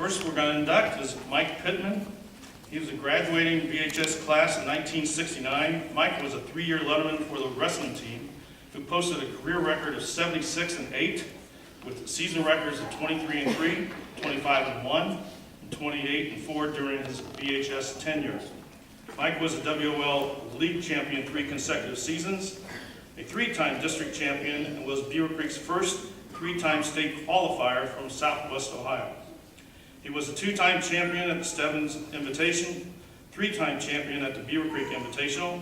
First we're going to induct is Mike Pittman. He was a graduating BHS class in 1969. Mike was a 3-year letterman for the wrestling team who posted a career record of 76-8 with season records of 23-3, 25-1, and 28-4 during his BHS tenure. Mike was a WOL League champion 3 consecutive seasons, a 3-time district champion, and was Beavercreek's first 3-time state qualifier from Southwest Ohio. He was a 2-time champion at the Stebbins Invitation, 3-time champion at the Beavercreek Invitational,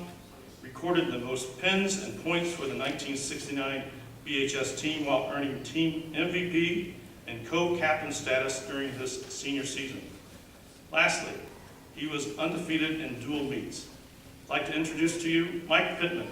recorded the most pins and points for the 1969 BHS team while earning team MVP and co-captain status during his senior season. Lastly, he was undefeated in dual meets. I'd like to introduce to you Mike Pittman.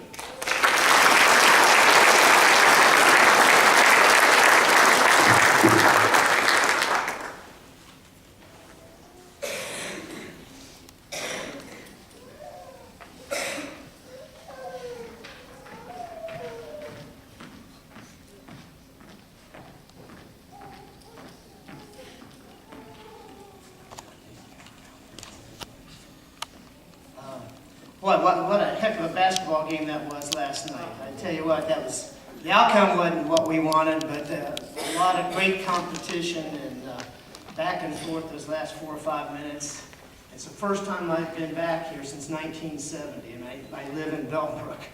What a heck of a basketball game that was last night. I tell you what, the outcome wasn't what we wanted, but a lot of great competition and back and forth those last 4 or 5 minutes. It's the first time I've been back here since 1970, and I live in Beavercreek.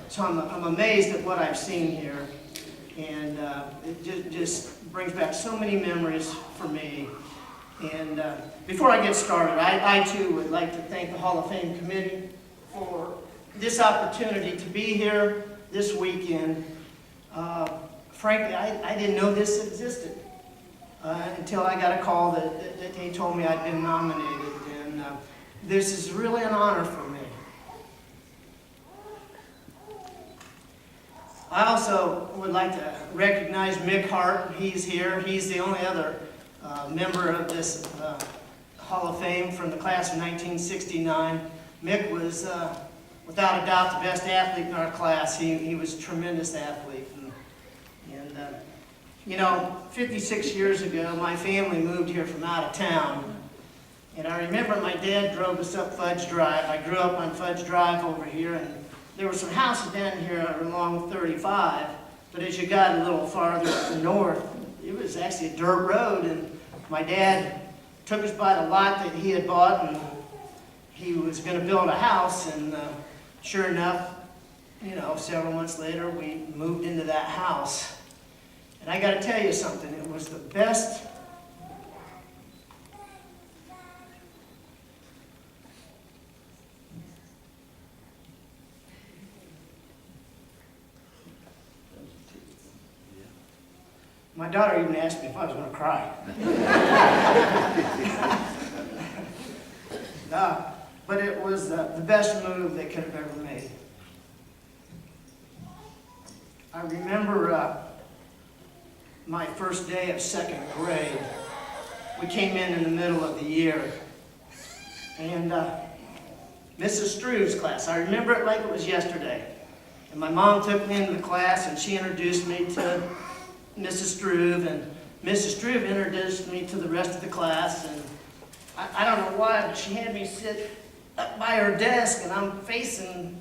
So I'm amazed at what I've seen here, and it just brings back so many memories for me. And before I get started, I too would like to thank the Hall of Fame committee for this opportunity to be here this weekend. Frankly, I didn't know this existed until I got a call that they told me I'd been nominated. And this is really an honor for me. I also would like to recognize Mick Hart. He's here. He's the only other member of this Hall of Fame from the class of 1969. Mick was, without a doubt, the best athlete in our class. He was a tremendous athlete. And you know, 56 years ago, my family moved here from out of town. And I remember my dad drove us up Fudge Drive. I grew up on Fudge Drive over here, and there were some houses down here along 35. But as you got a little farther north, it was actually a dirt road, and my dad took us by the lot that he had bought, and he was going to build a house, and sure enough, you know, several months later, we moved into that house. And I got to tell you something, it was the best My daughter even asked me if I was going to cry. But it was the best move they could have ever made. I remember my first day of 2nd grade. We came in the middle of the year. And Mrs. Struve's class, I remember it like it was yesterday. And my mom took me into the class and she introduced me to Mrs. Struve, and Mrs. Struve introduced me to the rest of the class, and I don't know why, but she had me sit up by her desk, and I'm facing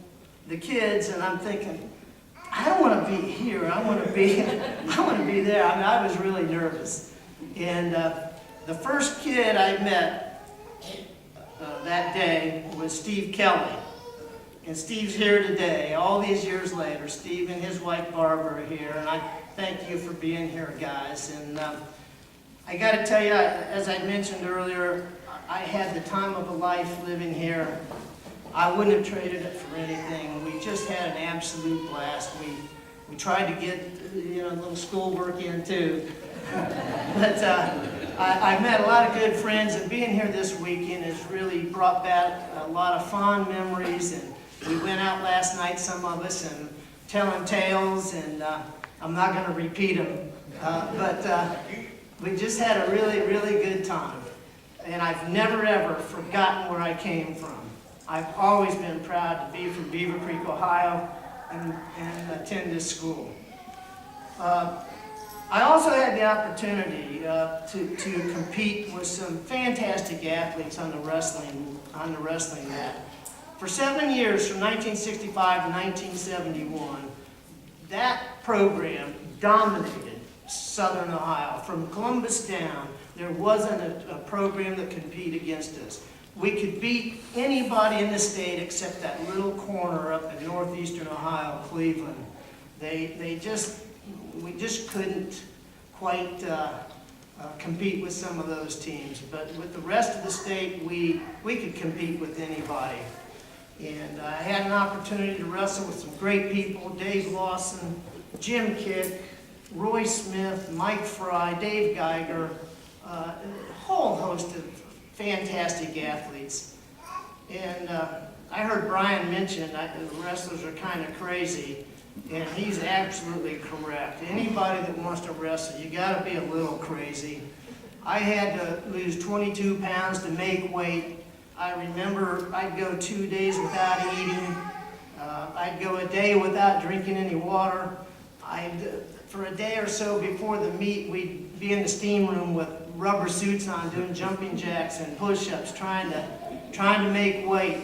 the kids, and I'm thinking, I don't want to be here, I want to be there. I mean, I was really nervous. And the first kid I met that day was Steve Kelly. And Steve's here today, all these years later. Steve and his wife Barbara are here, and I thank you for being here, guys. And I got to tell you, as I mentioned earlier, I had the time of a life living here. I wouldn't have traded it for anything. We just had an absolute blast. We tried to get a little schoolwork in too. But I've met a lot of good friends, and being here this weekend has really brought back a lot of fond memories. And we went out last night, some of us, and telling tales, and I'm not going to repeat them. But we just had a really, really good time. And I've never, ever forgotten where I came from. I've always been proud to be from Beavercreek, Ohio, and attend this school. I also had the opportunity to compete with some fantastic athletes on the wrestling mat. For 7 years, from 1965 to 1971, that program dominated Southern Ohio. From Columbus down, there wasn't a program that could compete against us. We could beat anybody in the state except that little corner up in northeastern Ohio, Cleveland. We just couldn't quite compete with some of those teams. But with the rest of the state, we could compete with anybody. And I had an opportunity to wrestle with some great people: Dave Lawson, Jim Kidd, Roy Smith, Mike Fry, Dave Geiger, a whole host of fantastic athletes. And I heard Brian mention that the wrestlers are kind of crazy, and he's absolutely correct. Anybody that wants to wrestle, you got to be a little crazy. I had to lose 22 pounds to make weight. I remember I'd go 2 days without eating. I'd go a day without drinking any water. For a day or so before the meet, we'd be in the steam room with rubber suits on, doing jumping jacks and push-ups, trying to make weight.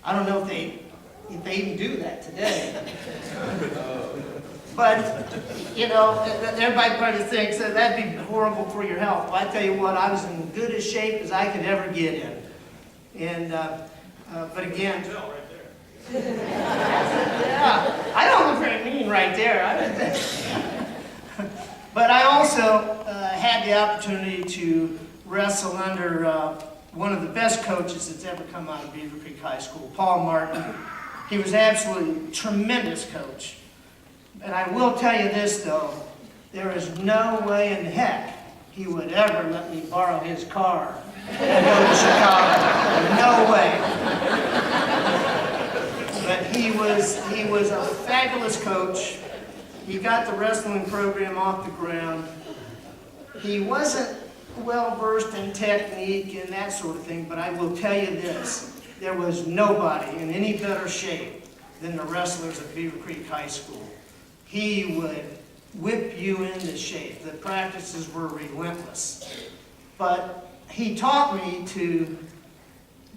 I don't know if they even do that today. But, you know, everybody probably thinks that that'd be horrible for your health. Well, I tell you what, I was in good as shape as I could ever get in. And, but again, yeah, I don't look very mean right there. But I also had the opportunity to wrestle under one of the best coaches that's ever come out of Beavercreek High School, Paul Martin. He was absolutely a tremendous coach. And I will tell you this, though, there is no way in heck he would ever let me borrow his car and go to Chicago. No way. But he was a fabulous coach. He got the wrestling program off the ground. He wasn't well versed in technique and that sort of thing, but I will tell you this, there was nobody in any better shape than the wrestlers at Beavercreek High School. He would whip you into shape. The practices were relentless. But he taught me to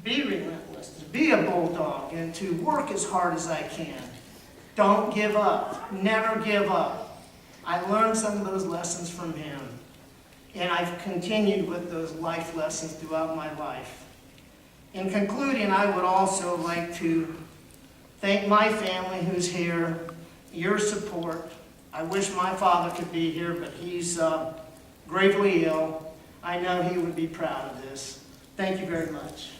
be relentless, to be a bulldog, and to work as hard as I can. Don't give up. Never give up. I learned some of those lessons from him. And I've continued with those life lessons throughout my life. In concluding, I would also like to thank my family who's here, your support. I wish my father could be here, but he's gravely ill. I know he would be proud of this. Thank you very much.